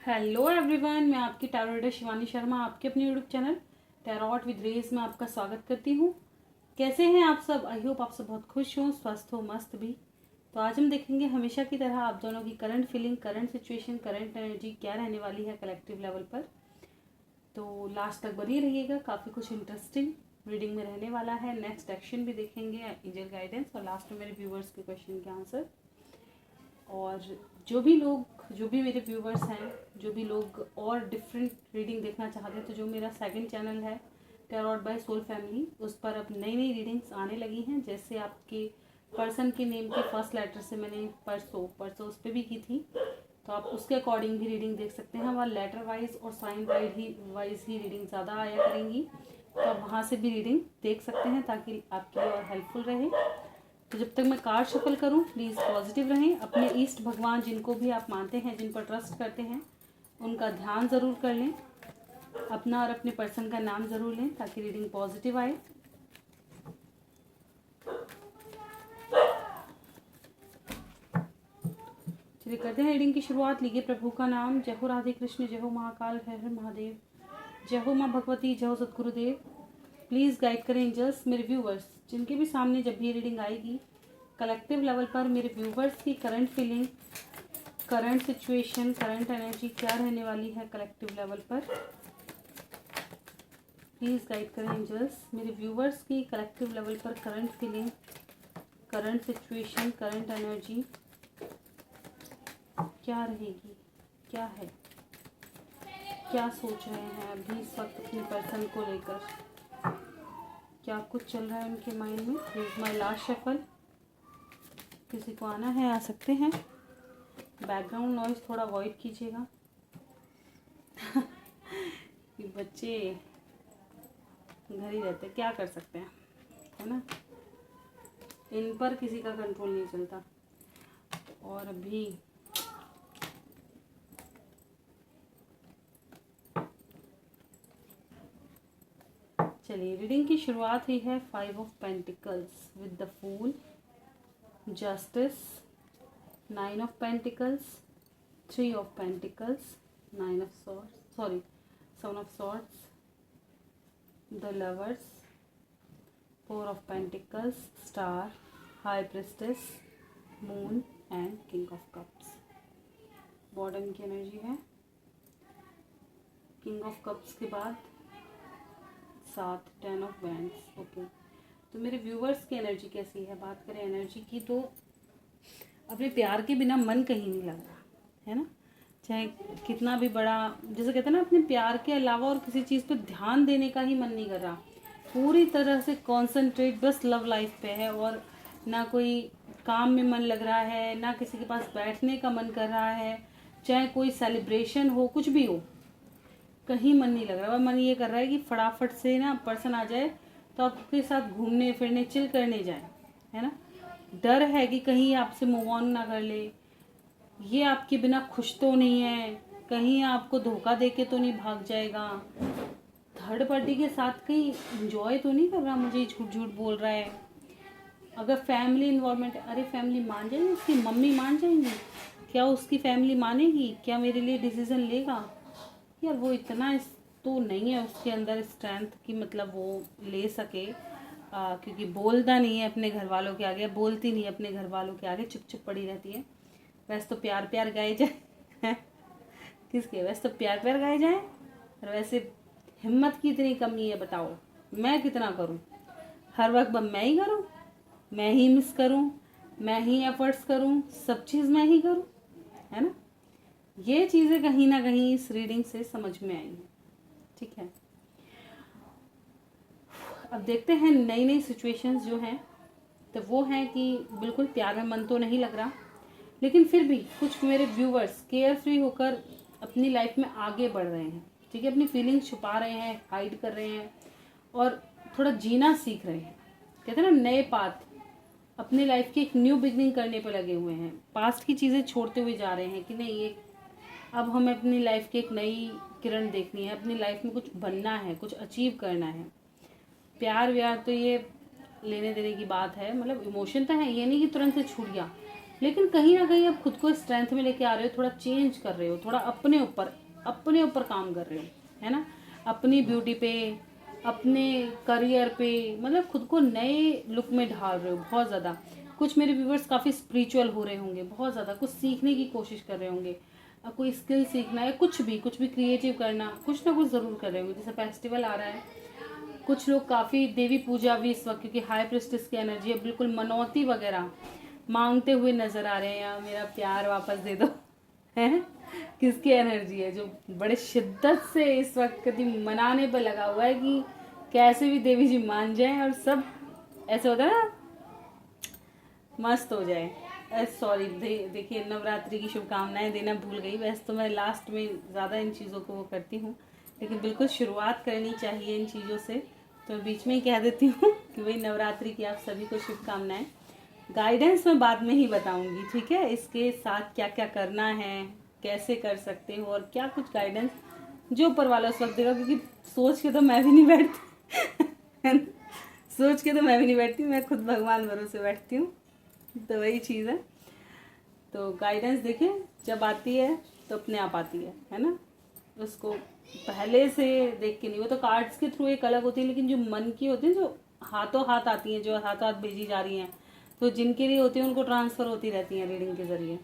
Hello everyone, मैं आपकी tarot reader Shivani Sharma आपके अपने यूट्यूब चैनल टैरोट विद रेज में आपका स्वागत करती हूँ। कैसे हैं आप सब? आई होप आप सब बहुत खुश हो, स्वस्थ हो, मस्त भी। तो आज हम देखेंगे हमेशा की तरह आप दोनों की current feeling, current situation, current energy क्या रहने वाली है कलेक्टिव लेवल पर। तो लास्ट तक बनी रहिएगा, काफ़ी कुछ इंटरेस्टिंग रीडिंग में रहने वाला है। नेक्स्ट एक्शन भी देखेंगे, एंजल गाइडेंस, और लास्ट में मेरे व्यूवर्स के क्वेश्चन के आंसर। और जो भी मेरे व्यूवर्स हैं, जो भी लोग और डिफरेंट रीडिंग देखना चाहते हैं, तो जो मेरा सेकंड चैनल है टैरोट बाय सोल फैमिली, उस पर अब नई नई रीडिंग्स आने लगी हैं। जैसे आपके पर्सन के नेम के फर्स्ट लेटर से मैंने परसों उस पर भी की थी, तो आप उसके अकॉर्डिंग भी रीडिंग देख सकते हैं। वहाँ लेटर वाइज और साइन वाइज ही रीडिंग ज़्यादा आया करेंगी, तो आप वहाँ से भी रीडिंग देख सकते हैं ताकि आपके लिए और हेल्पफुल रहे। तो जब तक मैं कार्ड शफल करूं, प्लीज़ पॉजिटिव रहें। अपने ईष्ट भगवान जिनको भी आप मानते हैं, जिन पर ट्रस्ट करते हैं, उनका ध्यान ज़रूर कर लें। अपना और अपने पर्सन का नाम ज़रूर लें ताकि रीडिंग पॉजिटिव आए। चलिए करते हैं रीडिंग की शुरुआत। लीजिए प्रभु का नाम। जय हो राधे कृष्ण, जय हो महाकाल, हर हर महादेव, जय हो माँ भगवती, जय हो सतगुरुदेव। प्लीज़ गाइड करें एंजल्स मेरे व्यूवर्स जिनके भी सामने जब भी रीडिंग आएगी कलेक्टिव लेवल पर, मेरे व्यूवर्स की current feeling, current situation, current energy क्या रहने वाली है कलेक्टिव लेवल पर। प्लीज़ गाइड करें एंजल्स मेरे व्यूवर्स की कलेक्टिव लेवल पर current feeling, current situation, current energy क्या रहेगी, क्या है, क्या सोच रहे हैं अभी इस वक्त अपने पर्सन को लेकर, क्या कुछ चल रहा है उनके माइंड में। This my last shuffle. किसी को आना है आ सकते हैं। बैकग्राउंड नॉइज थोड़ा अवॉइड कीजिएगा। ये बच्चे घर ही रहते, क्या कर सकते हैं, है ना। इन पर किसी का कंट्रोल नहीं चलता। और अभी चलिए रीडिंग की शुरुआत हुई है 5 of pentacles with the fool, justice, 9 of pentacles, 3 of pentacles, 9 of swords, sorry 7 of swords, the lovers, 4 of pentacles, star, high priestess, moon and king of cups. Bottom की एनर्जी है। किंग ऑफ कप्स के बाद 7, 10 of wands. Okay, तो मेरे viewers की energy कैसी है? बात करें एनर्जी की, तो अपने प्यार के बिना मन कहीं नहीं लग रहा है ना। चाहे कितना भी बड़ा, जैसे कहते हैं ना, अपने प्यार के अलावा और किसी चीज़ पर ध्यान देने का ही मन नहीं कर रहा। पूरी तरह से कॉन्सेंट्रेट बस लव लाइफ पे है, और ना कोई काम में मन लग रहा है, ना किसी के पास बैठने का मन कर रहा है। चाहे कोई सेलिब्रेशन हो, कुछ भी हो, कहीं मन नहीं लग रहा। और मन ये कर रहा है कि फटाफट से ना पर्सन आ जाए तो आपके साथ घूमने फिरने, चिल करने जाए, है ना। डर है कि कहीं आपसे मूव ऑन ना कर ले, ये आपके बिना खुश तो नहीं है, कहीं आपको धोखा दे के तो नहीं भाग जाएगा, थर्ड पार्टी के साथ कहीं इंजॉय तो नहीं कर रहा, मुझे झूठ झूठ बोल रहा है। अगर फैमिली इन्वॉल्वमेंट है, अरे फैमिली मान जाएगी, उसकी मम्मी मान जाएंगी क्या? उसकी फैमिली मानेगी क्या? मेरे लिए डिसीजन लेगा यार? वो इतना तो नहीं है उसके अंदर स्ट्रेंथ की, मतलब वो ले सके, क्योंकि बोलता नहीं है अपने घर वालों के आगे, बोलती नहीं है अपने घर वालों के आगे, चुप चुप पड़ी रहती है। वैसे तो प्यार प्यार गाए जाए किसके? वैसे तो प्यार प्यार गाए जाए, और वैसे हिम्मत की इतनी कमी है, बताओ मैं कितना करूं? हर वक्त मैं ही करूं, मैं ही मिस करूं, मैं ही एफर्ट्स करूं, सब चीज़ मैं ही करूं, है ना। ये चीज़ें कहीं ना कहीं इस रीडिंग से समझ में आई हैं, ठीक है। अब देखते हैं नई नई सिचुएशंस जो हैं, तो वो हैं कि बिल्कुल प्यार में मन तो नहीं लग रहा, लेकिन फिर भी कुछ मेरे व्यूवर्स केयर फ्री होकर अपनी लाइफ में आगे बढ़ रहे हैं, ठीक है। अपनी फीलिंग्स छुपा रहे हैं, हाइड कर रहे हैं, और थोड़ा जीना सीख रहे हैं। कहते हैं ना, नए पाथ, अपनी लाइफ की एक न्यू बिगनिंग करने पर लगे हुए हैं। पास्ट की चीज़ें छोड़ते हुए जा रहे हैं कि नहीं, ये अब हमें अपनी लाइफ की एक नई किरण देखनी है, अपनी लाइफ में कुछ बनना है, कुछ अचीव करना है। प्यार व्यार तो ये लेने देने की बात है, मतलब इमोशन तो है, ये नहीं कि तुरंत से छूट गया, लेकिन कहीं ना कहीं आप खुद को स्ट्रेंथ में लेके आ रहे हो, थोड़ा चेंज कर रहे हो, थोड़ा अपने ऊपर काम कर रहे हो, है ना, अपनी ब्यूटी पे, अपने करियर पे, मतलब खुद को नए लुक में ढाल रहे हो बहुत ज़्यादा। कुछ मेरे व्यूवर्स काफ़ी स्पिरिचुअल हो रहे होंगे, बहुत ज़्यादा कुछ सीखने की कोशिश कर रहे होंगे, कोई स्किल सीखना है, कुछ भी क्रिएटिव करना, कुछ ना कुछ ज़रूर कर रहे होंगे। जैसे फेस्टिवल आ रहा है, कुछ लोग काफ़ी देवी पूजा भी इस वक्त, क्योंकि हाई प्रेस्टिस की एनर्जी है, बिल्कुल मनौती वगैरह मांगते हुए नजर आ रहे हैं, या मेरा प्यार वापस दे दो, है। किसकी एनर्जी है जो बड़े शिद्दत से इस वक्त कभी मनाने पर लगा हुआ है कि कैसे भी देवी जी मान जाएं और सब ऐसे होता है ना, मस्त हो जाए। सॉरी, देखिए, नवरात्रि की शुभकामनाएं देना भूल गई। वैसे तो मैं लास्ट में ज़्यादा इन चीज़ों को वो करती हूँ, लेकिन बिल्कुल शुरुआत करनी चाहिए इन चीज़ों से, तो बीच में ही कह देती हूँ कि भाई नवरात्रि की आप सभी को शुभकामनाएं। गाइडेंस मैं बाद में ही बताऊंगी, ठीक है, इसके साथ क्या क्या करना है, कैसे कर सकते हो, और क्या कुछ गाइडेंस जो ऊपर वाला उस वक्त देगा, क्योंकि सोच के तो मैं भी नहीं बैठती सोच के तो मैं भी नहीं बैठती, मैं खुद भगवान भरोसे बैठती हूँ, तो वही चीज़ है। तो गाइडेंस देखें, जब आती है तो अपने आप आती है ना, उसको पहले से देख के नहीं। वो तो कार्ड्स के थ्रू एक अलग होती है, लेकिन जो मन की होती है, जो हाथों हाथ आती हैं, जो हाथों हाथ भेजी जा रही हैं, तो जिनके लिए होती है उनको ट्रांसफ़र होती रहती हैं रीडिंग के ज़रिए।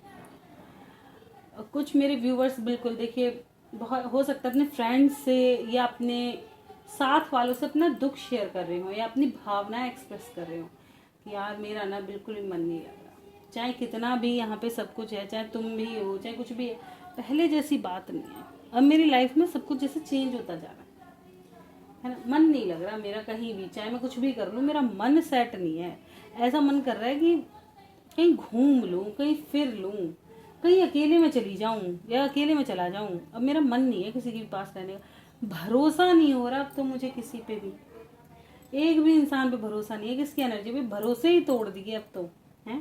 कुछ मेरे व्यूवर्स बिल्कुल देखिए, बहुत हो सकता है अपने फ्रेंड्स से या अपने साथ वालों से अपना दुख शेयर कर रहे हो, या अपनी भावनाएं एक्सप्रेस कर रहे हो कि यार मेरा ना बिल्कुल भी मन नहीं लग रहा, चाहे कितना भी यहाँ पे सब कुछ है, चाहे तुम भी हो, चाहे कुछ भी है, पहले जैसी बात नहीं है। अब मेरी लाइफ में सब कुछ जैसे चेंज होता जा रहा है ना, मन नहीं लग रहा मेरा कहीं भी, चाहे मैं कुछ भी कर लूँ, मेरा मन सेट नहीं है। ऐसा मन कर रहा है कि कहीं घूम लूँ, कहीं फिर लूँ, कहीं अकेले में चली जाऊँ या अकेले में चला जाऊँ। अब मेरा मन नहीं है किसी के पास रहने का, भरोसा नहीं हो रहा अब तो मुझे किसी पे भी, एक भी इंसान पे भरोसा नहीं है। किसकी एनर्जी पे भरोसे ही तोड़ दिए अब तो, हैं,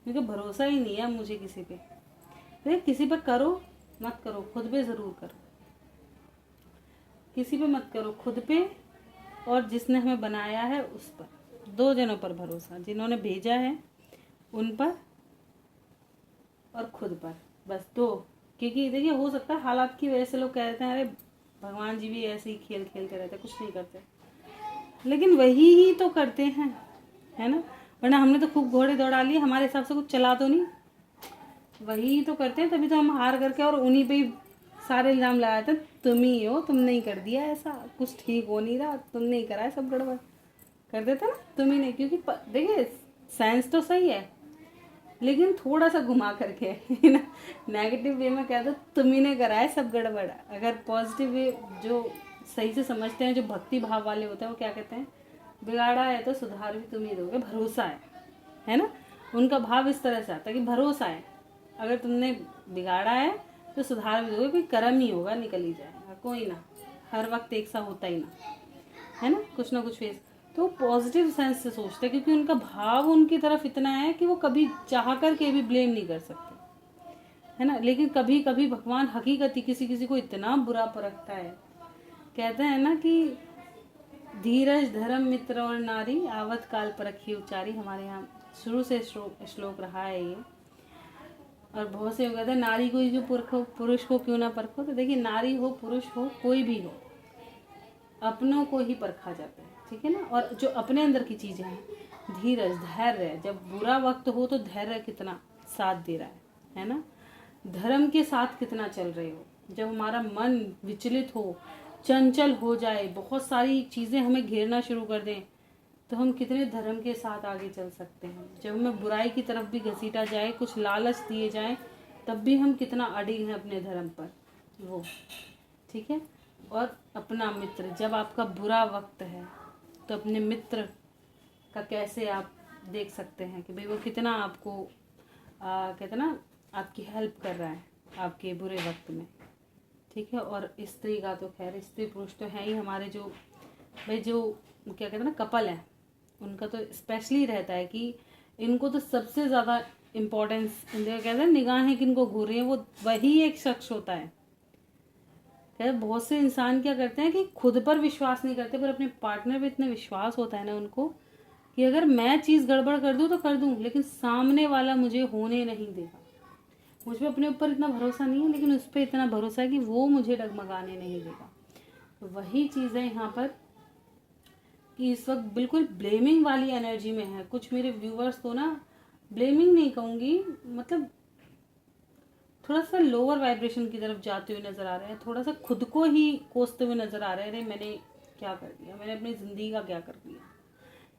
क्योंकि भरोसा ही नहीं है मुझे किसी पे। अरे किसी पे करो मत करो, खुद पे ज़रूर करो, किसी पे मत करो, खुद पे और जिसने हमें बनाया है उस पर, दो जनों पर भरोसा, जिन्होंने भेजा है उन पर और खुद पर, बस दो। क्योंकि देखिए, हो सकता है हालात की वजह से लोग कह देते हैं अरे भगवान जी भी ऐसे ही खेल खेलते रहते, कुछ नहीं करते, लेकिन वही ही तो करते हैं, है ना, वरना हमने तो खूब घोड़े दौड़ा लिए, हमारे हिसाब से कुछ चला तो नहीं, वही तो करते हैं। तभी तो हम हार करके और उन्हीं पे ही सारे इल्ज़ाम लगाते हैं, तुम ही हो, तुमने ही कर दिया ऐसा, कुछ ठीक हो नहीं रहा, तुमने ही करा है, सब गड़बड़ कर देते ना, तुम ही नहीं। क्योंकि देखिए साइंस तो सही है, लेकिन थोड़ा सा घुमा करके ना, नेगेटिव वे में कह दो तुम ही ने करा है सब गड़बड़। अगर पॉजिटिव वे जो सही से समझते हैं, जो भक्ति भाव वाले होते हैं, वो क्या कहते हैं, बिगाड़ा है तो सुधार भी तुम ही दोगे, भरोसा है ना। उनका भाव इस तरह से आता है कि भरोसा है, अगर तुमने बिगाड़ा है तो सुधार भी दोगे, कोई कर्म ही होगा, निकल ही जाएगा, कोई ना, हर वक्त एक सा होता ही ना, है ना कुछ फेस। तो पॉजिटिव सेंस से सोचते हैं, क्योंकि उनका भाव उनकी तरफ इतना है कि वो कभी चाह करके भी ब्लेम नहीं कर सकते, है ना। लेकिन कभी कभी भगवान हकीकत ही किसी किसी को इतना बुरा परखता है। कहते हैं ना कि धीरज धर्म मित्र और नारी आवत काल परखी उचारी, हमारे यहाँ शुरू से श्लोक रहा है ये। और बहुत से कहते हैं नारी को ही जो पुरुष को क्यों ना परखो। तो देखिए, नारी हो पुरुष हो कोई भी हो, अपनों को ही परखा जाता है, ठीक है ना। और जो अपने अंदर की चीज़ें हैं, धीरज धैर्य, जब बुरा वक्त हो तो धैर्य कितना साथ दे रहा है ना, धर्म के साथ कितना चल रहे हो। जब हमारा मन विचलित हो, चंचल हो जाए, बहुत सारी चीज़ें हमें घेरना शुरू कर दें, तो हम कितने धर्म के साथ आगे चल सकते हैं। जब हमें बुराई की तरफ भी घसीटा जाए, कुछ लालच दिए जाए, तब भी हम कितना अडिग हैं अपने धर्म पर, वो ठीक है। और अपना मित्र, जब आपका बुरा वक्त है तो अपने मित्र का कैसे आप देख सकते हैं कि भाई वो कितना आपको कहते ना आपकी हेल्प कर रहा है आपके बुरे वक्त में, ठीक है। और स्त्री का तो खैर, स्त्री पुरुष तो है ही हमारे, जो भाई जो क्या कहते हैं ना कपल है, उनका तो स्पेशली रहता है कि इनको तो सबसे ज़्यादा इम्पोर्टेंस, कहते हैं निगाहें किनको घूर रही हैं, वो वही एक शख्स होता है। कहते बहुत से इंसान क्या करते हैं कि खुद पर विश्वास नहीं करते, पर अपने पार्टनर पे इतना विश्वास होता है ना उनको, कि अगर मैं चीज़ गड़बड़ कर दूँ तो कर दूँ, लेकिन सामने वाला मुझे होने नहीं देगा। मुझ पे अपने ऊपर इतना भरोसा नहीं है, लेकिन उस पर इतना भरोसा है कि वो मुझे डगमगाने नहीं देगा। तो वही चीज़ है यहाँ पर कि इस वक्त बिल्कुल ब्लेमिंग वाली एनर्जी में है। कुछ मेरे व्यूवर्स तो ना, ब्लेमिंग नहीं कहूँगी, मतलब थोड़ा सा लोअर वाइब्रेशन की तरफ जाते हुए नज़र आ रहे हैं, थोड़ा सा खुद को ही कोसते हुए नज़र आ रहे हैं। अरे मैंने क्या कर दिया, मैंने अपनी ज़िंदगी का क्या कर दिया।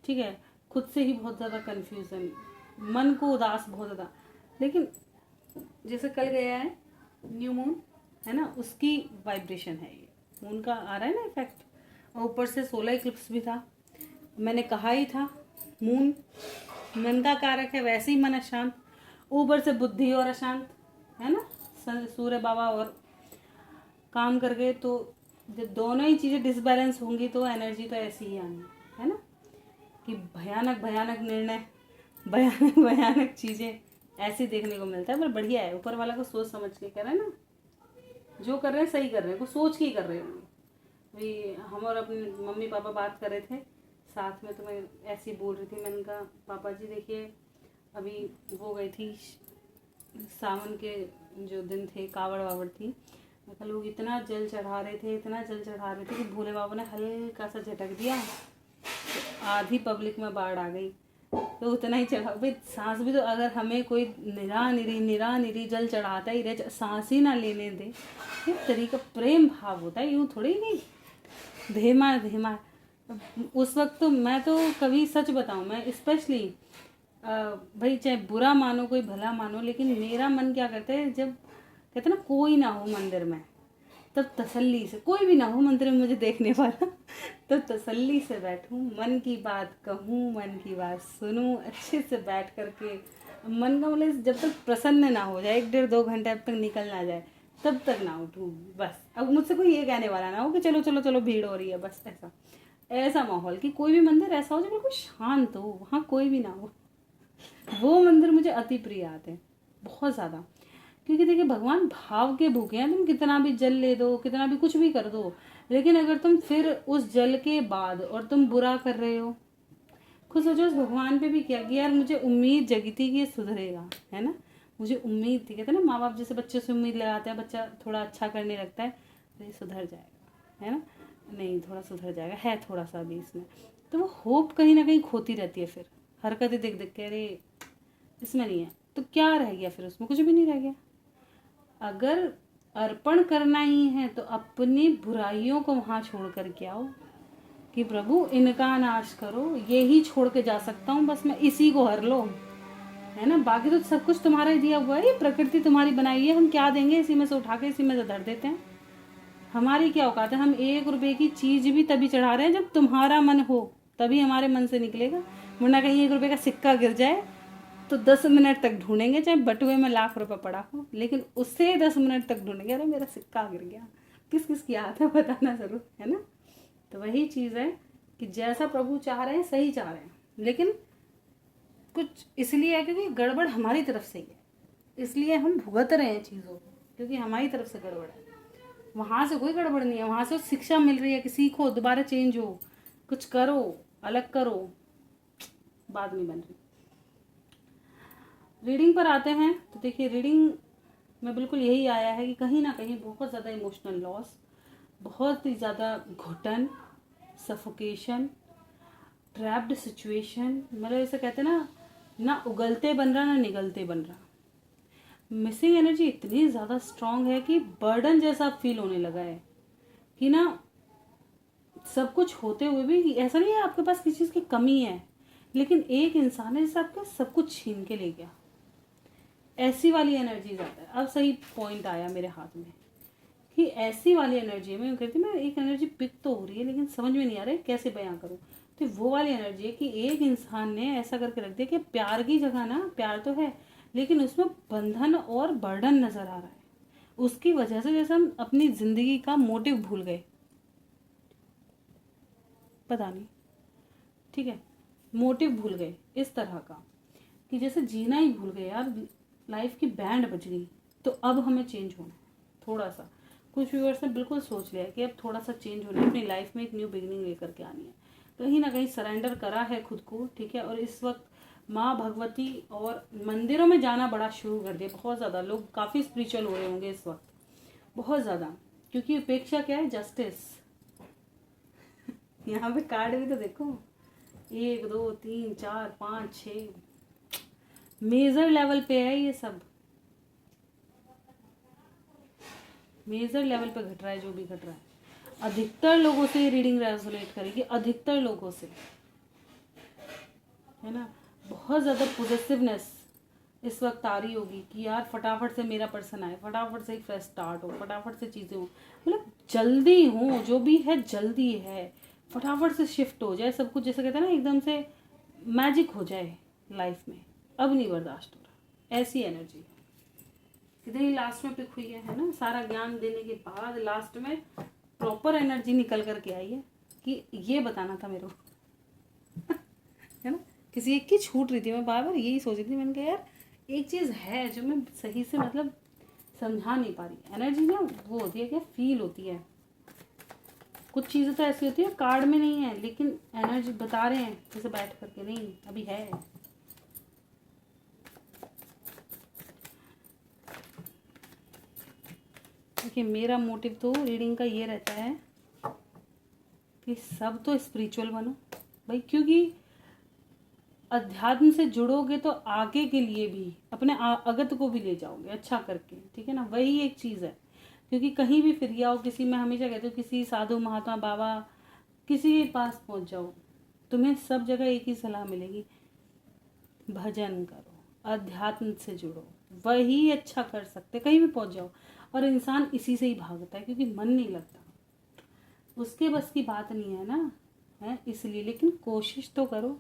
ठीक है, खुद से ही बहुत ज़्यादा कन्फ्यूज़न, मन को उदास बहुत ज़्यादा। लेकिन जैसे कल गया है न्यू मून, है ना, उसकी वाइब्रेशन है ये, मून का आ रहा है ना इफेक्ट, और ऊपर से सोलर इक्लिप्स भी था। मैंने कहा ही था मून मन का कारक है, वैसे ही मन अशांत, ऊपर से बुद्धि और अशांत, है ना, सूर्य बाबा और काम कर गए। तो जब दोनों ही चीज़ें डिसबैलेंस होंगी तो एनर्जी तो ऐसी ही आनी है ना, कि भयानक भयानक निर्णय, भयानक भयानक चीज़ें ऐसी देखने को मिलता है। पर बढ़िया है, ऊपर वाला को सोच समझ के कर रहे हैं ना, जो कर रहे हैं सही कर रहे हैं, कुछ सोच के ही कर रहे होंगे। भाई हम और अपने मम्मी पापा बात कर रहे थे साथ में, तो मैं ऐसे ही बोल रही थी, मैंने कहा पापा जी देखिए अभी वो गई थी सावन के जो दिन थे, कावड़ वावड़ थी, मैं कहा लोग इतना जल चढ़ा रहे थे, इतना जल चढ़ा रहे थे कि भोले बाबा ने हल्का सा झटक दिया तो आधी पब्लिक में बाढ़ आ गई। तो उतना ही चढ़ा भाई, सांस भी तो अगर हमें कोई निरा निरी जल चढ़ाता ही रहे, सांस ही ना लेने दे, ये तरीका प्रेम भाव होता है, यूँ थोड़ी नहीं धेमा धेमा। उस वक्त तो मैं तो कभी सच बताऊं, मैं स्पेशली भाई चाहे बुरा मानो कोई भला मानो, लेकिन मेरा मन क्या करता है, जब कहते ना कोई ना हो मंदिर में, तब तसल्ली से, कोई भी ना हो मंदिर में मुझे देखने वाला, तो तसल्ली से बैठूं, मन की बात कहूं, मन की बात सुनूं, अच्छे से बैठ करके मन का मतलब जब तक प्रसन्न ना हो जाए, 1-1.5-2 घंटे अब तक निकल ना जाए, तब तक ना उठूं बस। अब मुझसे कोई ये कहने वाला ना हो कि चलो चलो चलो भीड़ हो रही है, बस ऐसा ऐसा माहौल कि कोई भी मंदिर ऐसा हो जो बिल्कुल शांत हो, वहाँ कोई भी ना हो, वो मंदिर मुझे अति प्रिय आते हैं बहुत ज़्यादा। क्योंकि देखिए भगवान भाव के भूखे हैं, तुम कितना भी जल ले दो, कितना भी कुछ भी कर दो, लेकिन अगर तुम फिर उस जल के बाद और तुम बुरा कर रहे हो, खुद सोचो उस भगवान पे भी क्या कि यार मुझे उम्मीद जगी थी कि ये सुधरेगा, है ना, मुझे उम्मीद थी। कहते हैं ना माँ बाप जैसे बच्चे से उम्मीद लगाते हैं, बच्चा थोड़ा अच्छा करने लगता है तो ये सुधर जाएगा, है ना, नहीं थोड़ा सुधर जाएगा, है थोड़ा सा अभी इसमें, तो वो होप कहीं ना कहीं खोती रहती है। फिर हरकतें देख देख के अरे इसमें नहीं है, तो क्या रह गया फिर, उसमें कुछ भी नहीं रह गया। अगर अर्पण करना ही है तो अपनी बुराइयों को वहाँ छोड़ कर के आओ कि प्रभु इनका नाश करो, ये ही छोड़ के जा सकता हूँ, बस मैं इसी को हर लो, है ना, बाकी तो सब कुछ तुम्हारा ही दिया हुआ है, ये प्रकृति तुम्हारी बनाई है, हम क्या देंगे, इसी में से उठा के इसी में से धर देते हैं। हमारी क्या औकात है, हम 1 रुपए की चीज भी तभी चढ़ा रहे हैं जब तुम्हारा मन हो, तभी हमारे मन से निकलेगा, वरना कहीं 1 रुपए का सिक्का गिर जाए तो 10 मिनट तक ढूंढेंगे, चाहे बटुए में लाख रुपए पड़ा हो, लेकिन उससे 10 मिनट तक ढूंढेंगे, अरे मेरा सिक्का गिर गया, किस किस की याद है बताना जरूर, है ना। तो वही चीज़ है कि जैसा प्रभु चाह रहे हैं सही चाह रहे हैं, लेकिन कुछ इसलिए है क्योंकि गड़बड़ हमारी तरफ से ही है, इसलिए हम भुगत रहे हैं चीज़ों को, क्योंकि हमारी तरफ से गड़बड़ है। वहाँ से कोई गड़बड़ नहीं है, वहाँ से शिक्षा मिल रही है कि सीखो, दोबारा चेंज हो, कुछ करो, अलग करो, बात नहीं बन रही। रीडिंग पर आते हैं तो देखिए रीडिंग में बिल्कुल यही आया है कि कहीं ना कहीं बहुत ज़्यादा इमोशनल लॉस, बहुत ही ज़्यादा घुटन, सफोकेशन, ट्रैप्ड सिचुएशन, मतलब ऐसे कहते हैं ना उगलते बन रहा ना निगलते बन रहा। मिसिंग एनर्जी इतनी ज़्यादा स्ट्रांग है कि बर्डन जैसा फील होने लगा है कि ना सब कुछ होते हुए भी ऐसा नहीं है आपके पास किसी चीज़ की कमी है, लेकिन एक इंसान है जिससे आपका सब कुछ छीन के ले गया, ऐसी वाली एनर्जी ज़्यादा है। अब सही पॉइंट आया मेरे हाथ में कि ऐसी वाली एनर्जी में कहती मैं एक एनर्जी पिक तो हो रही है लेकिन समझ में नहीं आ रहा है कैसे बयां करूं। तो वो वाली एनर्जी है कि एक इंसान ने ऐसा करके रख दिया कि प्यार की जगह ना, प्यार तो है लेकिन उसमें बंधन और बर्डन नजर आ रहा है। उसकी वजह से जैसे हम अपनी जिंदगी का मोटिव भूल गए, पता नहीं, ठीक है, मोटिव भूल गए इस तरह का कि जैसे जीना ही भूल गए यार, लाइफ की बैंड बज गई। तो अब हमें चेंज होना है थोड़ा सा। कुछ व्यूअर्स ने बिल्कुल सोच लिया कि अब थोड़ा सा चेंज होना है, अपनी लाइफ में एक न्यू बिगिनिंग लेकर के आनी है। कहीं ना कहीं सरेंडर करा है खुद को, ठीक है। और इस वक्त माँ भगवती और मंदिरों में जाना बड़ा शुरू कर दिया, बहुत ज़्यादा लोग काफ़ी स्पिरिचुअल हो रहे होंगे इस वक्त, बहुत ज़्यादा, क्योंकि उपेक्षा क्या है, जस्टिस। यहाँ पे कार्ड भी तो देखो, 1 2 3 4 5 6, मेजर लेवल पे है ये सब, मेजर लेवल पे घट रहा है जो भी घट रहा है। अधिकतर लोगों से ये रीडिंग रेजोनेट करेगी, अधिकतर लोगों से, है ना। बहुत ज़्यादा पॉजिटिवनेस इस वक्त आ रही होगी कि यार फटाफट से मेरा पर्सन आए, फटाफट से एक फ्रेश स्टार्ट हो, फटाफट से चीज़ें हो, मतलब जल्दी हो, जो भी है जल्दी है, फटाफट से शिफ्ट हो जाए सब कुछ, जैसे कहते हैं ना एकदम से मैजिक हो जाए लाइफ में, अब नहीं बर्दाश्त हो रहा, ऐसी एनर्जी इधर ही लास्ट में पिक हुई है ना। सारा ज्ञान देने के बाद लास्ट में प्रॉपर एनर्जी निकल करके आई है कि ये बताना था मेरे को है ना। किसी एक की छूट रही थी, मैं बार बार यही सोच रही थी, मैंने कहा यार एक चीज़ है जो मैं सही से मतलब समझा नहीं पा रही। एनर्जी ना वो होती है, क्या फील होती है, कुछ चीज़ें तो ऐसी होती है कार्ड में नहीं है, लेकिन एनर्जी बता रहे हैं जैसे बैठ करके, नहीं अभी है। देखिए मेरा मोटिव तो रीडिंग का ये रहता है कि सब तो स्पिरिचुअल बनो भाई, क्योंकि अध्यात्म से जुड़ोगे तो आगे के लिए भी अपने अगत को भी ले जाओगे अच्छा करके, ठीक है ना। वही एक चीज़ है, क्योंकि कहीं भी फिर आओ किसी, मैं हमेशा कहती हूँ किसी साधु महात्मा बाबा किसी के पास पहुँच जाओ, तुम्हें सब जगह एक ही सलाह मिलेगी, भजन करो, अध्यात्म से जुड़ो, वही अच्छा कर सकते, कहीं भी पहुँच जाओ। और इंसान इसी से ही भागता है क्योंकि मन नहीं लगता, उसके बस की बात नहीं है ना, है इसलिए। लेकिन कोशिश तो करो,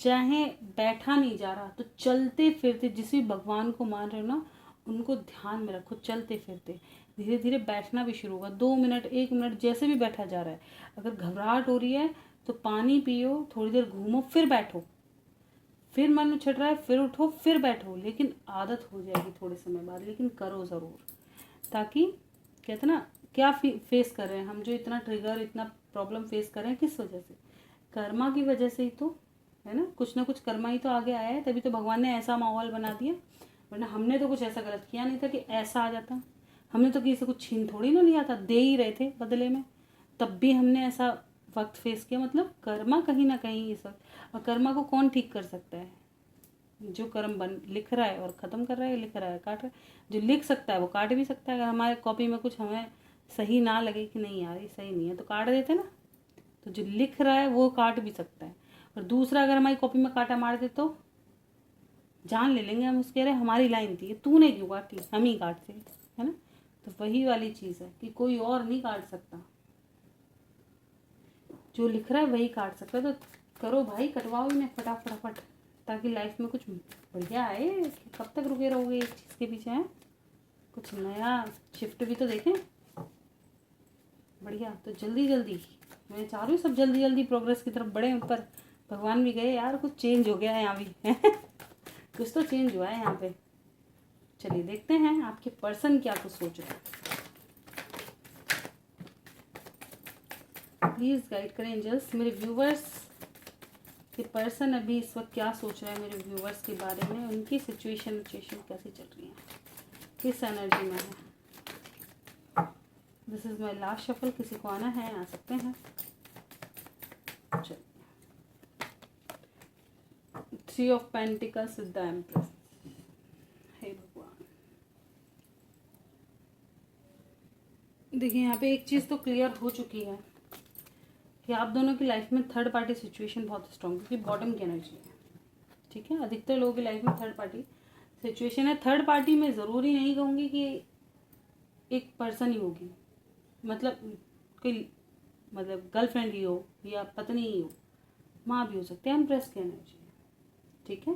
चाहे बैठा नहीं जा रहा तो चलते फिरते, जिस भी भगवान को मान रहे हो ना उनको ध्यान में रखो, चलते फिरते धीरे धीरे बैठना भी शुरू होगा, 2 मिनट 1 मिनट जैसे भी बैठा जा रहा है। अगर घबराहट हो रही है तो पानी पियो, थोड़ी देर घूमो, फिर बैठो, फिर मन उछट रहा है फिर उठो फिर बैठो, लेकिन आदत हो जाएगी थोड़े समय बाद, लेकिन करो ज़रूर। ताकि कहते ना क्या फेस कर रहे हैं हम, जो इतना ट्रिगर इतना प्रॉब्लम फेस कर रहे हैं, किस वजह से, कर्मा की वजह से ही तो है ना। कुछ ना कुछ कर्मा ही तो आगे आया है, तभी तो भगवान ने ऐसा माहौल बना दिया, वरना हमने तो कुछ ऐसा गलत किया नहीं था कि ऐसा आ जाता। हमने तो किसी से कुछ छीन थोड़ी ना लिया था, दे ही रहे थे बदले में, तब भी हमने ऐसा वक्त फेस किया। मतलब कर्मा कहीं ना कहीं इस वक्त, और कर्मा को कौन ठीक कर सकता है, जो कर्म बन लिख रहा है और ख़त्म कर रहा है, लिख रहा है काट रहा है। जो लिख सकता है वो काट भी सकता है, अगर हमारे कॉपी में कुछ हमें सही ना लगे कि नहीं यार ये सही नहीं है तो काट देते ना। तो जो लिख रहा है वो काट भी सकता है, और दूसरा अगर हमारी कॉपी में कांटा मार दे तो जान ले लेंगे हम उसके, अरे हमारी लाइन थी, तूने क्यों काटी, हम ही काटते, है ना। तो वही वाली चीज़ है कि कोई और नहीं काट सकता, जो लिख रहा है वही काट सकता है। तो करो भाई, कटवाओ इन्हें फटाफट, ताकि लाइफ में कुछ बढ़िया आए। कब तक रुके रहोगे एक चीज़ के पीछे, हैं कुछ नया शिफ्ट भी तो देखें बढ़िया। तो जल्दी जल्दी मैं चाह रही हूँ सब जल्दी जल्दी प्रोग्रेस की तरफ बढ़े, ऊपर भगवान भी गए यार, कुछ चेंज हो गया है यहाँ भी कुछ तो चेंज हुआ है यहाँ पे। चलिए देखते हैं आपके पर्सन क्या कुछ सोच रहे हैं, प्लीज़ गाइड करें एंजल्स। मेरे व्यूवर्स के पर्सन अभी इस वक्त क्या सोच रहे हैं मेरे व्यूवर्स के बारे में, उनकी सिचुएशन कैसी चल रही है, किस एनर्जी में है। This is my last shuffle, किसी को आना है आ सकते हैं। चलिए 3 of pentacles with the empress, हे भगवान। देखिए यहाँ पे एक चीज़ तो क्लियर हो चुकी है कि आप दोनों की लाइफ में थर्ड पार्टी सिचुएशन बहुत स्ट्रॉन्ग, क्योंकि बॉटम की एनर्जी है, ठीक है। अधिकतर लोगों की लाइफ में थर्ड पार्टी सिचुएशन है। थर्ड पार्टी में ज़रूरी नहीं कहूँगी कि एक पर्सन ही होगी, मतलब कोई मतलब गर्लफ्रेंड ही हो या पत्नी ही हो, माँ भी हो सकती है, एम्प्रेस की एनर्जी है, ठीक है।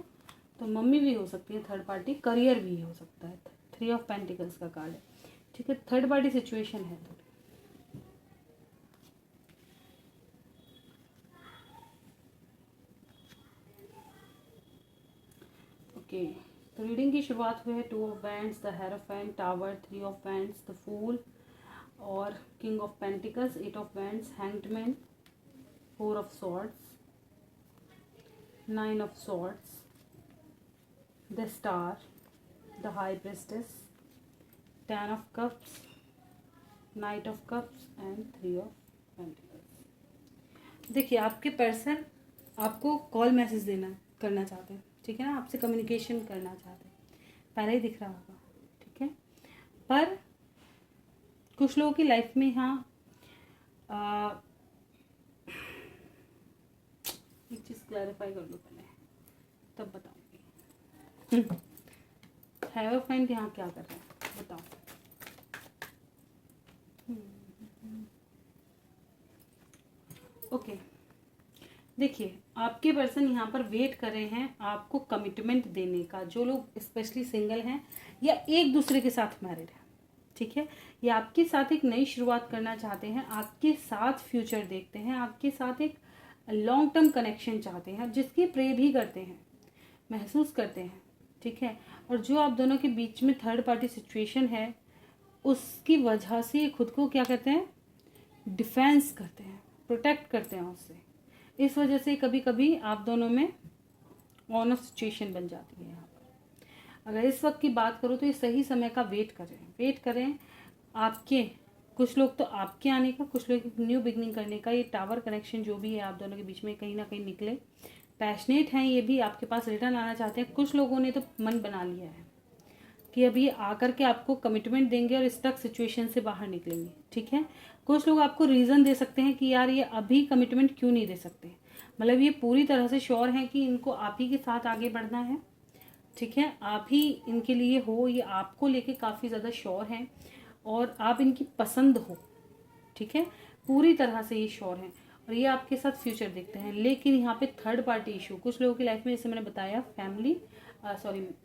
तो मम्मी भी हो सकती है थर्ड पार्टी, करियर भी हो सकता है, 3 ऑफ पेंटिकल्स का कार्ड है, ठीक है। थर्ड पार्टी सिचुएशन है तो ओके। तो रीडिंग की शुरुआत हुई है 2 of wands, the hierophant, tower, 3 of wands, the fool और king of pentacles, 8 of wands, hanged man, 4 of swords, 9 of swords, the star, the high priestess, 10 of cups, knight of cups and 3 of pentacles। देखिए आपके person आपको call message करना चाहते हैं, ठीक है ना, आपसे कम्युनिकेशन करना चाहते हैं, पहले ही दिख रहा होगा, ठीक है। पर कुछ लोगों की लाइफ में यहाँ एक चीज़ क्लैरिफाई कर लो पहले, तब बताऊंगी। हेरोफाइंट यहाँ क्या कर रहा है बताओ। ओके देखिए आपके पर्सन यहाँ पर वेट कर रहे हैं आपको कमिटमेंट देने का। जो लोग स्पेशली सिंगल हैं या एक दूसरे के साथ मैरिड है, ठीक है, ये आपके साथ एक नई शुरुआत करना चाहते हैं, आपके साथ फ्यूचर देखते हैं, आपके साथ एक लॉन्ग टर्म कनेक्शन चाहते हैं, जिसकी प्रे भी करते हैं, महसूस करते हैं, ठीक है। और जो आप दोनों के बीच में थर्ड पार्टी सिचुएशन है उसकी वजह से ये खुद को क्या कहते हैं, डिफेंस करते हैं, प्रोटेक्ट करते हैं उससे। इस वजह से कभी कभी आप दोनों में ऑन ऑफ सिचुएशन बन जाती है। यहाँ पर अगर इस वक्त की बात करो तो ये सही समय का वेट करें आपके, कुछ लोग तो आपके आने का, कुछ लोग न्यू बिगनिंग करने का। ये टावर कनेक्शन जो भी है आप दोनों के बीच में कहीं ना कहीं निकले, पैशनेट हैं ये भी, आपके पास रिटर्न आना चाहते हैं। कुछ लोगों ने तो मन बना लिया है कि अभी आकर के आपको कमिटमेंट देंगे और स्टक सिचुएशन से बाहर निकलेंगे, ठीक है। कुछ लोग आपको रीज़न दे सकते हैं कि यार ये अभी कमिटमेंट क्यों नहीं दे सकते, मतलब ये पूरी तरह से श्योर हैं कि इनको आप ही के साथ आगे बढ़ना है, ठीक है, आप ही इनके लिए हो, ये आपको लेके काफ़ी ज़्यादा श्योर हैं और आप इनकी पसंद हो, ठीक है, पूरी तरह से ये श्योर हैं और ये आपके साथ फ्यूचर देखते हैं। लेकिन यहाँ पे थर्ड पार्टी इशू कुछ लोगों की लाइफ में, जैसे मैंने बताया, फैमिली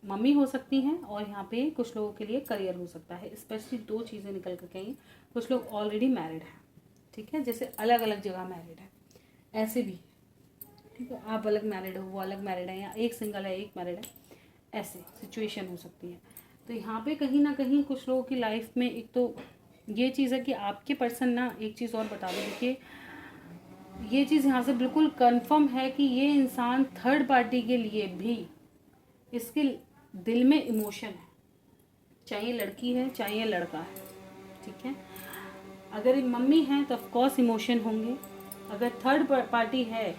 मम्मी हो सकती हैं और यहाँ पे कुछ लोगों के लिए करियर हो सकता है। स्पेशली दो चीज़ें निकल कर आई, कुछ लोग ऑलरेडी मैरिड हैं, ठीक है, जैसे अलग अलग जगह मैरिड है, ऐसे भी, ठीक है, आप अलग मैरिड हो, वो अलग मैरिड है, या एक सिंगल है एक मैरिड है, ऐसे सिचुएशन हो सकती है। तो यहाँ पे कहीं ना कहीं कुछ लोगों की लाइफ में एक तो ये चीज़ है कि आपके पर्सन ना, एक चीज़ और बता दो, देखिए ये चीज़ यहाँ से बिल्कुल कंफर्म है कि ये इंसान थर्ड पार्टी के लिए भी, इसके दिल में इमोशन है, चाहे ये लड़की है चाहे ये लड़का है, ठीक है। अगर ये मम्मी है तो ऑफकोर्स इमोशन होंगे, अगर थर्ड पार्टी है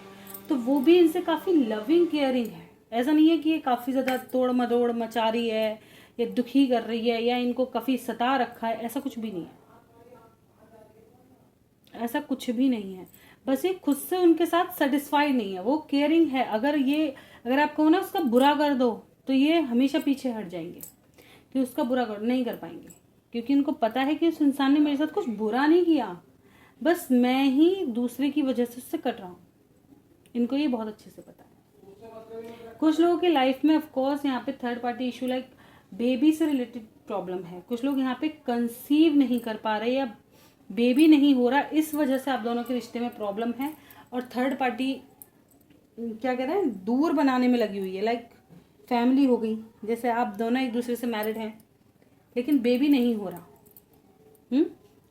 तो वो भी इनसे काफ़ी लविंग केयरिंग है। ऐसा नहीं है कि ये काफ़ी ज़्यादा तोड़ मरोड़ मचा रही है या दुखी कर रही है या इनको काफ़ी सता रखा है, ऐसा कुछ भी नहीं है, ऐसा कुछ भी नहीं है। बस ये खुद से उनके साथ सेटिस्फाइड नहीं है, वो केयरिंग है। अगर आप कहो ना उसका बुरा कर दो तो ये हमेशा पीछे हट जाएंगे कि उसका बुरा नहीं कर पाएंगे, क्योंकि उनको पता है कि उस इंसान ने मेरे साथ कुछ बुरा नहीं किया, बस मैं ही दूसरे की वजह से उससे कट रहा हूँ। इनको ये बहुत अच्छे से पता है। कुछ लोगों की लाइफ में ऑफकोर्स यहाँ पे third party issue like baby से रिलेटेड प्रॉब्लम है। कुछ लोग यहाँ पे कंसीव नहीं कर पा रहे या बेबी नहीं हो रहा, इस वजह से आप दोनों के रिश्ते में प्रॉब्लम है। और थर्ड पार्टी क्या कह रहे हैं, दूर बनाने में लगी हुई है, लाइक फैमिली हो गई, जैसे आप दोनों एक दूसरे से मैरिड हैं लेकिन बेबी नहीं हो रहा,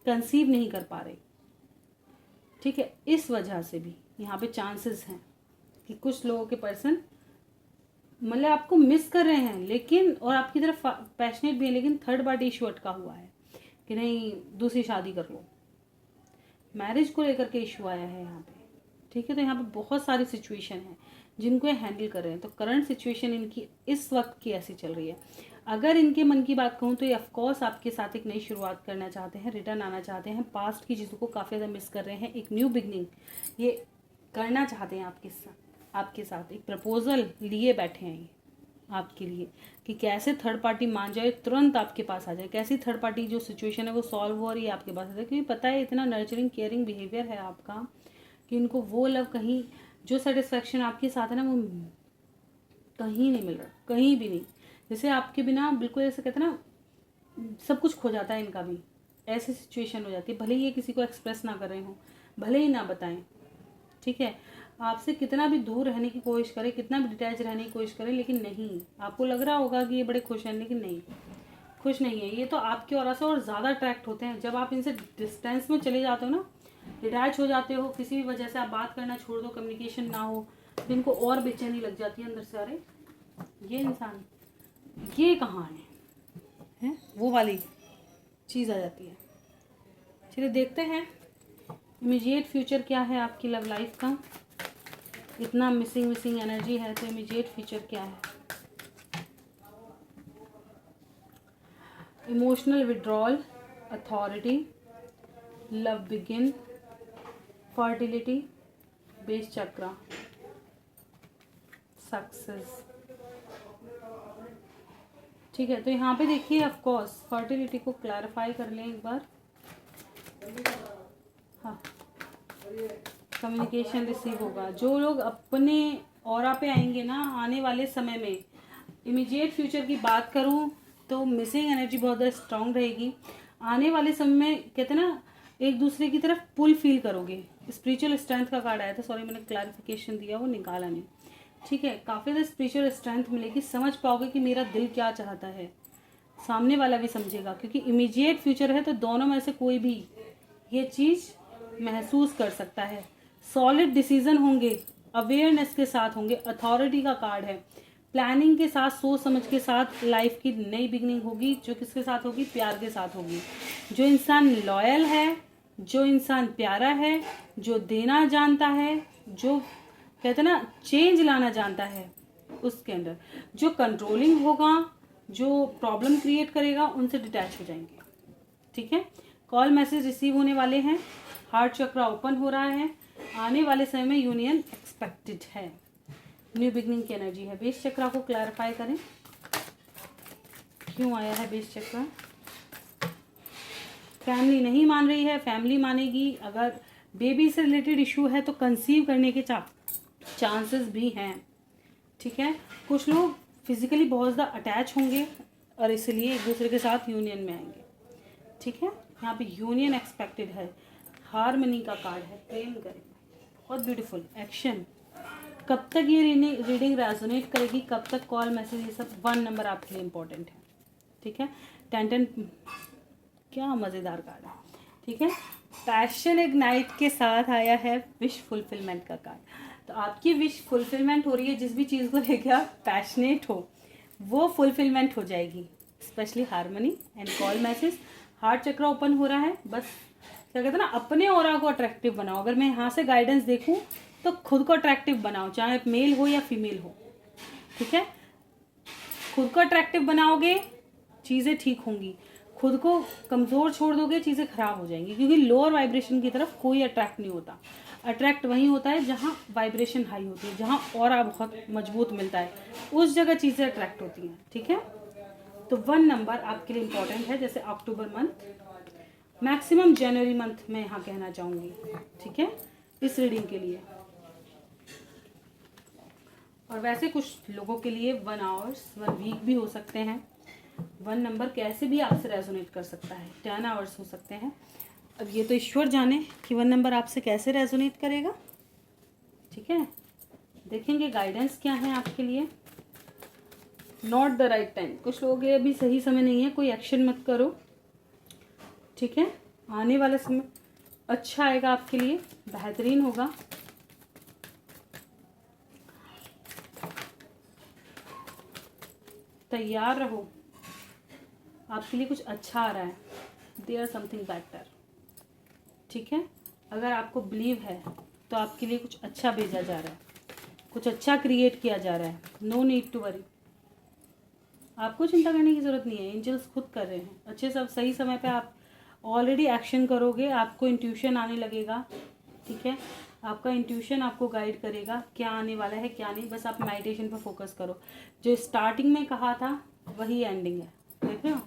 कंसीव नहीं कर पा रहे, ठीक है। इस वजह से भी यहाँ पे चांसेस हैं कि कुछ लोगों के पर्सन मतलब आपको मिस कर रहे हैं लेकिन, और आपकी तरफ पैशनेट भी है, लेकिन थर्ड पार्टी इशू अटका हुआ है कि नहीं दूसरी शादी कर लो, मैरिज को लेकर के इशू आया है यहाँ पे, ठीक है। तो यहाँ पे बहुत सारी सिचुएशन है जिनको ये हैंडल कर रहे हैं। तो करंट सिचुएशन इनकी इस वक्त की ऐसी चल रही है। अगर इनके मन की बात कहूँ तो ये ऑफकोर्स आपके साथ एक नई शुरुआत करना चाहते हैं, रिटर्न आना चाहते हैं, पास्ट की चीज़ों को काफ़ी ज़्यादा मिस कर रहे हैं, एक न्यू बिगनिंग ये करना चाहते हैं आपके साथ एक प्रपोजल लिए बैठे हैं ये आपके लिए कि कैसे थर्ड पार्टी मान जाए, तुरंत आपके पास आ जाए, कैसी थर्ड पार्टी जो सिचुएशन है वो सॉल्व हो रही है आपके पास आ जाए, क्योंकि पता है इतना नर्चरिंग केयरिंग बिहेवियर है आपका कि इनको वो लव कहीं, जो सेटिस्फैक्शन आपके साथ है ना, वो कहीं नहीं मिल रहा, कहीं भी नहीं। जैसे आपके बिना बिल्कुल ऐसे कहते हैं ना, सब कुछ खो जाता है इनका भी, ऐसी सिचुएशन हो जाती है। भले ही ये किसी को एक्सप्रेस ना कर रहे हों, भले ही ना बताएं, ठीक है, आपसे कितना भी दूर रहने की कोशिश करें, कितना भी डिटैच रहने की कोशिश करें, लेकिन नहीं, आपको लग रहा होगा कि ये बड़े खुश हैं, लेकिन नहीं, खुश नहीं है। ये तो आपकी ओर से और ज़्यादा अट्रैक्ट होते हैं। जब आप इनसे डिस्टेंस में चले जाते हो ना, डिटैच हो जाते हो, किसी भी वजह से आप बात करना छोड़ दो, कम्युनिकेशन ना हो, तो इनको और बेचैनी लग जाती है अंदर से, अरे ये इंसान ये कहाँ है, वो वाली चीज़ आ जाती है। चलिए देखते हैं इमीडिएट फ्यूचर क्या है आपकी लव लाइफ का। इतना मिसिंग एनर्जी है तो इमीडिएट फ्यूचर क्या है। Emotional withdrawal, authority, love begin, fertility, base chakra, success. ठीक है, तो यहाँ पे देखिए ऑफ कोर्स फर्टिलिटी को क्लैरिफाई कर लें एक बार। हाँ, कम्युनिकेशन रिसीव होगा। जो लोग अपने ऑरा पे आएंगे ना आने वाले समय में, इमीडिएट फ्यूचर की बात करूँ तो मिसिंग एनर्जी बहुत ज़्यादा स्ट्रांग रहेगी। आने वाले समय में कहते हैं ना एक दूसरे की तरफ पुल फील करोगे। स्पिरिचुअल स्ट्रेंथ का कार्ड आया था, सॉरी मैंने क्लैरिफिकेशन दिया वो निकाला नहीं। ठीक है, काफ़ी ज़्यादा स्पिरिचुअल स्ट्रेंथ मिलेगी, समझ पाओगे कि मेरा दिल क्या चाहता है, सामने वाला भी समझेगा, क्योंकि इमीडिएट फ्यूचर है तो दोनों में से कोई भी ये चीज़ महसूस कर सकता है। सॉलिड डिसीजन होंगे, अवेयरनेस के साथ होंगे, अथॉरिटी का कार्ड है, प्लानिंग के साथ, सोच समझ के साथ लाइफ की नई बिगनिंग होगी। जो किसके साथ होगी, प्यार के साथ होगी। जो इंसान लॉयल है, जो इंसान प्यारा है, जो देना जानता है, जो कहते हैं ना चेंज लाना जानता है, उसके अंदर जो कंट्रोलिंग होगा, जो प्रॉब्लम क्रिएट करेगा, उनसे डिटैच हो जाएंगे। ठीक है, कॉल मैसेज रिसीव होने वाले हैं, हार्ट चक्रा ओपन हो रहा है, आने वाले समय में यूनियन एक्सपेक्टेड है, न्यू बिगनिंग की एनर्जी है। बेस चक्रा को क्लैरिफाई करें, क्यों आया है बेस चक्रा। फैमिली नहीं मान रही है, फैमिली मानेगी। अगर बेबी से रिलेटेड इशू है तो कंसीव करने के चांसेस भी हैं। ठीक है, कुछ लोग फिजिकली बहुत ज़्यादा अटैच होंगे और इसलिए एक दूसरे के साथ यूनियन में आएंगे। ठीक है, यहाँ पे यूनियन एक्सपेक्टेड है, हार्मनी का कार्ड है, प्रेम करें, बहुत ब्यूटीफुल एक्शन। कब तक ये रीडिंग रेजोनेट करेगी, कब तक कॉल मैसेज, ये सब 1 नंबर आपके लिए इम्पोर्टेंट है। ठीक है, 10 क्या मज़ेदार कार्ड है। ठीक है, पैशन इग्नाइट के साथ आया है विश फुलफिलमेंट का कार्ड। तो आपकी विश फुलफिलमेंट हो रही है, जिस भी चीज़ को लेकर आप पैशनेट हो वो फुलफिलमेंट हो जाएगी। Specially harmony and call message, heart चक्र ओपन हो रहा है। बस क्या कहते हैं ना, अपने ऑरा को अट्रैक्टिव बनाओ। अगर मैं यहाँ से गाइडेंस देखूँ तो खुद को अट्रैक्टिव बनाओ, चाहे मेल हो या फीमेल हो। ठीक है, खुद को अट्रैक्टिव बनाओगे चीज़ें ठीक होंगी, खुद को कमज़ोर छोड़ दोगे चीज़ें खराब हो जाएंगी। क्योंकि लोअर वाइब्रेशन की तरफ कोई अट्रैक्ट नहीं होता, अट्रैक्ट वहीं होता है जहाँ वाइब्रेशन हाई होती है, जहाँ ऑरा बहुत मजबूत मिलता है, उस जगह चीज़ें अट्रैक्ट होती हैं। ठीक है, तो 1 नंबर आपके लिए इम्पोर्टेंट है। जैसे अक्टूबर मंथ, मैक्सिमम जनवरी मंथ में यहाँ कहना चाहूँगी। ठीक है, इस रीडिंग के लिए। और वैसे कुछ लोगों के लिए 1 आवर्स 1 वीक भी हो सकते हैं। 1 नंबर कैसे भी आपसे रेजोनेट कर सकता है, 10 आवर्स हो सकते हैं। अब ये तो ईश्वर जाने कि 1 नंबर आपसे कैसे रेजोनेट करेगा। ठीक है, देखेंगे गाइडेंस क्या है आपके लिए। नॉट द राइट टाइम, कुछ लोगों के लिए अभी सही समय नहीं है, कोई एक्शन मत करो। ठीक है, आने वाला समय अच्छा आएगा आपके लिए, बेहतरीन होगा। तैयार रहो, आपके लिए कुछ अच्छा आ रहा है, देयर समथिंग बेटर। ठीक है, अगर आपको बिलीव है तो आपके लिए कुछ अच्छा भेजा जा रहा है, कुछ अच्छा क्रिएट किया जा रहा है। नो नीड टू वरी, आपको चिंता करने की ज़रूरत नहीं है, एंजल्स खुद कर रहे हैं। अच्छे सब सही समय पे आप ऑलरेडी एक्शन करोगे, आपको इंट्यूशन आने लगेगा। ठीक है, आपका इंट्यूशन आपको गाइड करेगा क्या आने वाला है क्या नहीं। बस आप मेडिटेशन पर फोकस करो, जो स्टार्टिंग में कहा था वही एंडिंग है, देख रहे हो।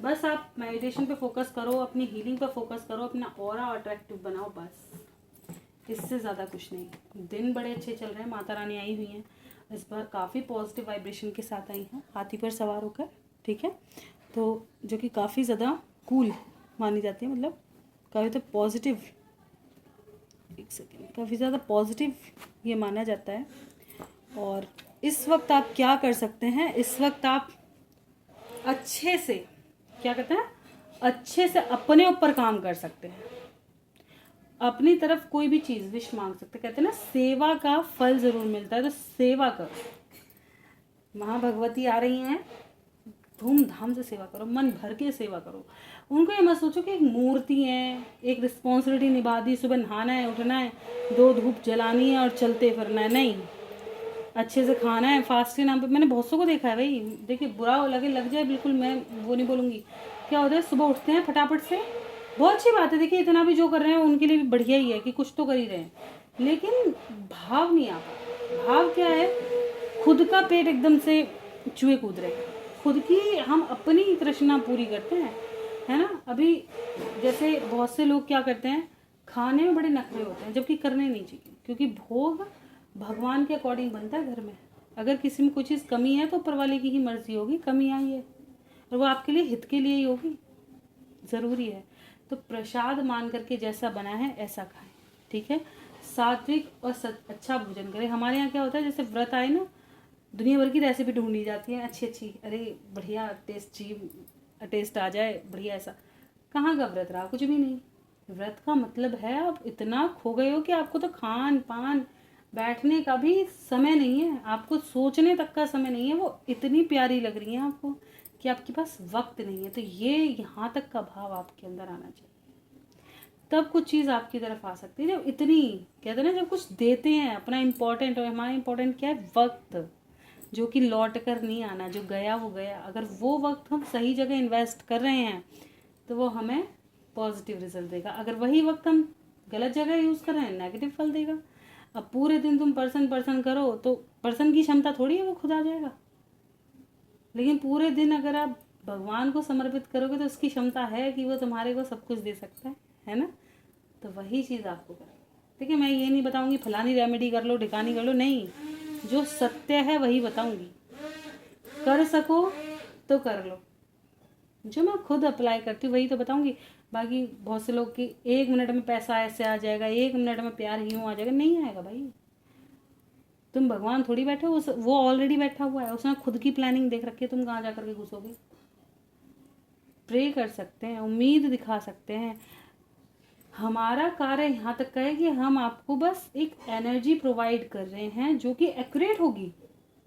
बस आप मेडिटेशन पे फोकस करो, अपनी हीलिंग पे फोकस करो, अपना ऑरा अट्रैक्टिव बनाओ, बस इससे ज़्यादा कुछ नहीं। दिन बड़े अच्छे चल रहे हैं, माता रानी आई हुई हैं इस बार, काफ़ी पॉजिटिव वाइब्रेशन के साथ आई हैं हाथी पर सवार होकर। ठीक है, तो जो कि काफ़ी ज़्यादा कूल मानी जाती है, मतलब काफ़ी तो पॉजिटिव, एक सेकेंड, काफ़ी ज़्यादा पॉजिटिव ये माना जाता है। और इस वक्त आप क्या कर सकते हैं, इस वक्त आप अच्छे से क्या कहते हैं, अच्छे से अपने ऊपर काम कर सकते हैं। अपनी तरफ कोई भी चीज़ विश मांग सकते, कहते हैं ना सेवा का फल ज़रूर मिलता है, तो सेवा करो। माँ भगवती आ रही हैं, धूमधाम से सेवा करो, मन भर के सेवा करो। उनको ये मत सोचो कि एक मूर्ति है, एक रिस्पॉन्सिबिलिटी निभा दी, सुबह नहाना है, उठना है, 2 धूप जलानी है और चलते फिरना है। नहीं, अच्छे से खाना है, फास्ट के नाम पे। मैंने बहुत सौ को देखा है भाई, देखिए बुरा लगे लग जाए, बिल्कुल मैं वो नहीं बोलूँगी। क्या होता है, सुबह उठते हैं फटाफट से, बहुत अच्छी बात है, देखिए इतना भी जो कर रहे हैं उनके लिए भी बढ़िया ही है कि कुछ तो कर ही रहे हैं, लेकिन भाव नहीं आ पाता। भाव क्या है, खुद का पेट एकदम से चूहे कूद रहे हैं, खुद की हम अपनी तृष्णा पूरी करते हैं, है ना। अभी जैसे बहुत से लोग क्या करते हैं, खाने में बड़े नखरे होते हैं, जबकि करने नहीं चाहिए, क्योंकि भोग भगवान के अकॉर्डिंग बनता है घर में। अगर किसी में कोई चीज़ कमी है तो ऊपर वाले की ही मर्जी होगी, कमी आई है और वो आपके लिए हित के लिए ही होगी, ज़रूरी है। तो प्रसाद मान करके जैसा बना है ऐसा खाएं, ठीक है। सात्विक और अच्छा भोजन करें। हमारे यहाँ क्या होता है, जैसे व्रत आए ना, दुनिया भर की रेसिपी ढूंढी जाती है अच्छी अच्छी, अरे बढ़िया टेस्ट आ जाए, बढ़िया। ऐसा कहाँ का व्रत रहा, कुछ भी नहीं। व्रत का मतलब है आप इतना खो गए हो कि आपको तो खान पान बैठने का भी समय नहीं है, आपको सोचने तक का समय नहीं है। वो इतनी प्यारी लग रही है आपको कि आपके पास वक्त नहीं है। तो ये यहाँ तक का भाव आपके अंदर आना चाहिए, तब कुछ चीज़ आपकी तरफ आ सकती है। जब इतनी कहते हैं ना, जब कुछ देते हैं अपना इम्पोर्टेंट, और हमारा इम्पोर्टेंट क्या है, वक्त, जो कि लौट कर नहीं आना, जो गया वो गया। अगर वो वक्त हम सही जगह इन्वेस्ट कर रहे हैं तो वो हमें पॉजिटिव रिजल्ट देगा। अगर वही वक्त हम गलत जगह यूज़ कर रहे हैं, नेगेटिव फल देगा। अब पूरे दिन तुम पर्सन करो तो पर्सन की क्षमता थोड़ी है वो खुद आ जाएगा, लेकिन पूरे दिन अगर आप भगवान को समर्पित करोगे तो उसकी क्षमता है कि वो तुम्हारे को सब कुछ दे सकता है ना। तो वही चीज़ आपको करनी। देखिए मैं ये नहीं बताऊंगी फलानी रेमेडी कर लो, ढिकानी कर लो, नहीं, जो सत्य है वही बताऊंगी। कर सको तो कर लो, जो मैं खुद अप्लाई करती हूँ वही तो बताऊंगी। बाकी बहुत से लोग कि 1 मिनट में पैसा ऐसे आ जाएगा, 1 मिनट में प्यार यूँ आ जाएगा, नहीं आएगा भाई। तुम भगवान थोड़ी बैठे हो, वो ऑलरेडी बैठा हुआ है, उसने खुद की प्लानिंग देख रखी है, तुम कहाँ जा करके घुसोगे। प्रे कर सकते हैं, उम्मीद दिखा सकते हैं। हमारा कार्य यहाँ तक का है कि हम आपको बस एक एनर्जी प्रोवाइड कर रहे हैं जो कि एक्यूरेट होगी।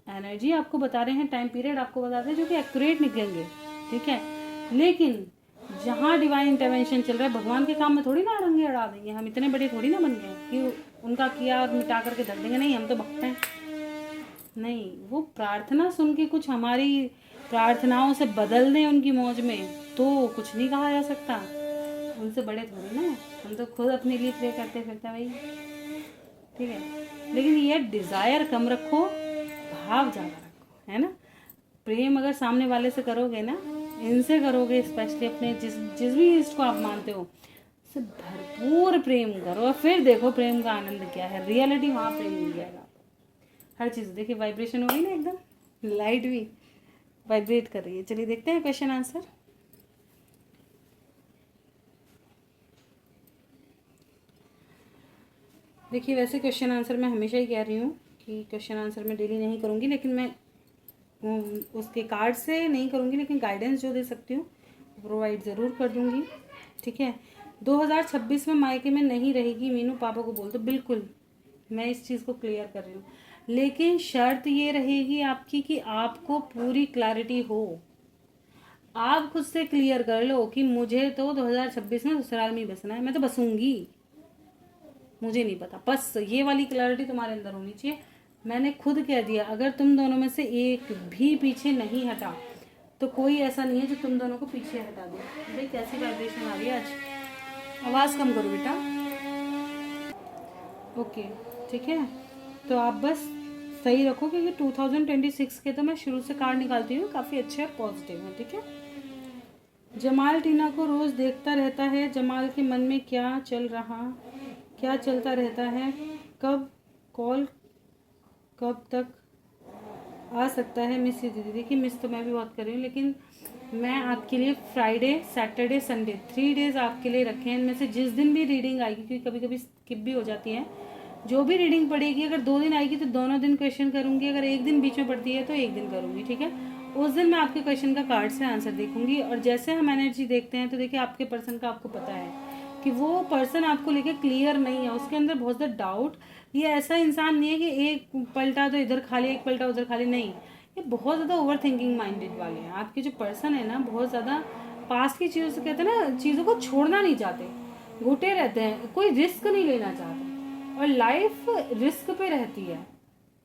एनर्जी आपको बता रहे हैं, टाइम पीरियड आपको बता रहे हैं जो कि एक्यूरेट निकलेंगे, ठीक है। लेकिन जहाँ डिवाइन इंटरवेंशन चल रहा है, भगवान के काम में थोड़ी ना अड़ंगे अड़ा देंगे। हम इतने बड़े थोड़ी ना बन गए कि उनका किया और मिटा करके धर देंगे, नहीं, हम तो भक्त हैं। नहीं, वो प्रार्थना सुन के कुछ हमारी प्रार्थनाओं से बदल दें उनकी मौज में, तो कुछ नहीं कहा जा सकता। उनसे बड़े थोड़ी ना, हम तो खुद अपने लिए प्रे करते फिरते भाई, ठीक है। लेकिन ये डिज़ायर कम रखो, भाव ज़्यादा रखो, है ना। प्रेम अगर सामने वाले से करोगे ना, इनसे करोगे, स्पेशली अपने जिस भी इष्ट को आप मानते हो, उससे भरपूर प्रेम करो और फिर देखो प्रेम का आनंद क्या है। रियलिटी वहाँ प्रेम मिल जाएगा। हर चीज़ देखिए, वाइब्रेशन हो गई ना एकदम, लाइट भी वाइब्रेट कर रही है। चलिए देखते हैं क्वेश्चन आंसर। देखिए वैसे क्वेश्चन आंसर मैं हमेशा ही कह रही हूँ कि क्वेश्चन आंसर मैं डेली नहीं करूँगी, लेकिन मैं उसके कार्ड से नहीं करूँगी, लेकिन गाइडेंस जो दे सकती हूँ प्रोवाइड ज़रूर कर दूँगी, ठीक है। 2026 में मायके में नहीं रहेगी मीनू, पापा को बोल दो। बिल्कुल मैं इस चीज़ को क्लियर कर रही हूँ, लेकिन शर्त ये रहेगी आपकी कि आपको पूरी क्लैरिटी हो। आप खुद से क्लियर कर लो कि मुझे तो 2026 में ससुराल में ही बसना है, मैं तो बसूंगी, मुझे नहीं पता, बस ये वाली क्लैरिटी तुम्हारे अंदर होनी चाहिए। मैंने खुद कह दिया, अगर तुम दोनों में से एक भी पीछे नहीं हटा तो कोई ऐसा नहीं है जो तुम दोनों को पीछे हटा दे। भाई कैसी वाइब्रेशन आ रही है आज, आवाज़ कम करो बेटा, ओके, ठीक है। तो आप बस सही रखो, क्योंकि 2026 के तो मैं शुरू से कार्ड निकालती हूँ, काफ़ी अच्छे और पॉजिटिव हैं, ठीक है। जमाल टीना को रोज़ देखता रहता है, जमाल के मन में क्या चलता रहता है, कब कॉल कब तक आ सकता है, मिस दीदी। देखिए मिस तो मैं भी बहुत कर रही हूँ, लेकिन मैं आपके लिए फ्राइडे सैटरडे संडे 3 डेज़ आपके लिए रखे हैं। इनमें से जिस दिन भी रीडिंग आएगी, क्योंकि कभी कभी स्किप भी हो जाती है, जो भी रीडिंग पड़ेगी, अगर 2 दिन आएगी तो दोनों दिन क्वेश्चन करूँगी, अगर एक दिन बीच में पड़ती है तो एक दिन करूँगी, ठीक है। उस दिन मैं आपके क्वेश्चन का कार्ड से आंसर देखूंगी। और जैसे हम एनर्जी देखते हैं तो देखिए आपके पर्सन का आपको पता है कि वो पर्सन आपको लेके क्लियर नहीं है, उसके अंदर बहुत ज़्यादा डाउट। ये ऐसा इंसान नहीं है कि एक पलटा तो इधर खा ले, एक पलटा उधर खा ले, नहीं, ये बहुत ज़्यादा ओवर थिंकिंग माइंडेड वाले हैं। आपके जो पर्सन है ना, बहुत ज़्यादा पास्ट की चीज़ों से, कहते हैं ना, चीज़ों को छोड़ना नहीं चाहते, घुटे रहते हैं, कोई रिस्क नहीं लेना चाहते। और लाइफ रिस्क पे रहती है,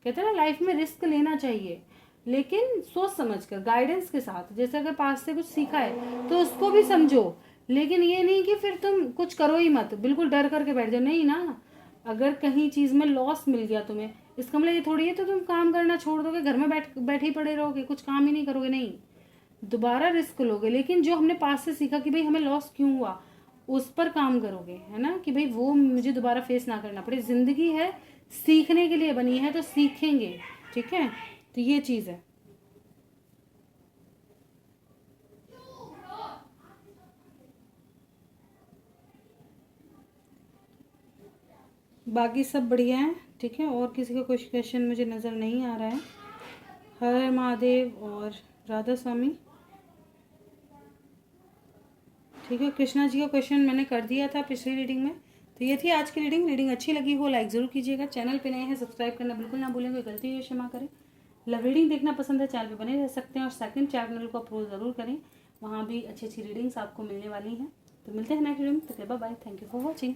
कहते हैं ना, लाइफ में रिस्क लेना चाहिए, लेकिन सोच समझ कर, गाइडेंस के साथ। जैसे अगर पास से कुछ सीखा है तो उसको भी समझो, लेकिन ये नहीं कि फिर तुम कुछ करो ही मत, बिल्कुल डर करके बैठ जाओ, नहीं ना। अगर कहीं चीज़ में लॉस मिल गया तुम्हें, इसका मतलब ये थोड़ी है तो तुम काम करना छोड़ दोगे, घर में बैठे ही पड़े रहोगे, कुछ काम ही नहीं करोगे, नहीं, दोबारा रिस्क लोगे। लेकिन जो हमने पास से सीखा कि भाई हमें लॉस क्यों हुआ, उस पर काम करोगे, है ना, कि भाई वो मुझे दोबारा फेस ना करना पड़े। जिंदगी है, सीखने के लिए बनी है, तो सीखेंगे, ठीक है। तो ये चीज़ है। बाकी सब बढ़िया है, ठीक है। और किसी का कुछ क्वेश्चन मुझे नज़र नहीं आ रहा है। हर हर महादेव और राधा स्वामी, ठीक है। कृष्णा जी का क्वेश्चन मैंने कर दिया था पिछली रीडिंग में। तो ये थी आज की रीडिंग। रीडिंग अच्छी लगी हो लाइक ज़रूर कीजिएगा, चैनल पे नए हैं सब्सक्राइब करना बिल्कुल ना भूलें, कोई गलती हुई क्षमा करें। लव रीडिंग देखना पसंद है, चैनल पे बने रह सकते हैं, और सेकंड चैनल को अप्रोच ज़रूर करें, वहाँ भी अच्छी अच्छी रीडिंग्स आपको मिलने वाली हैं। तो मिलते हैं नेक्स्ट रीडिंग, तो bye bye, thank you for watching.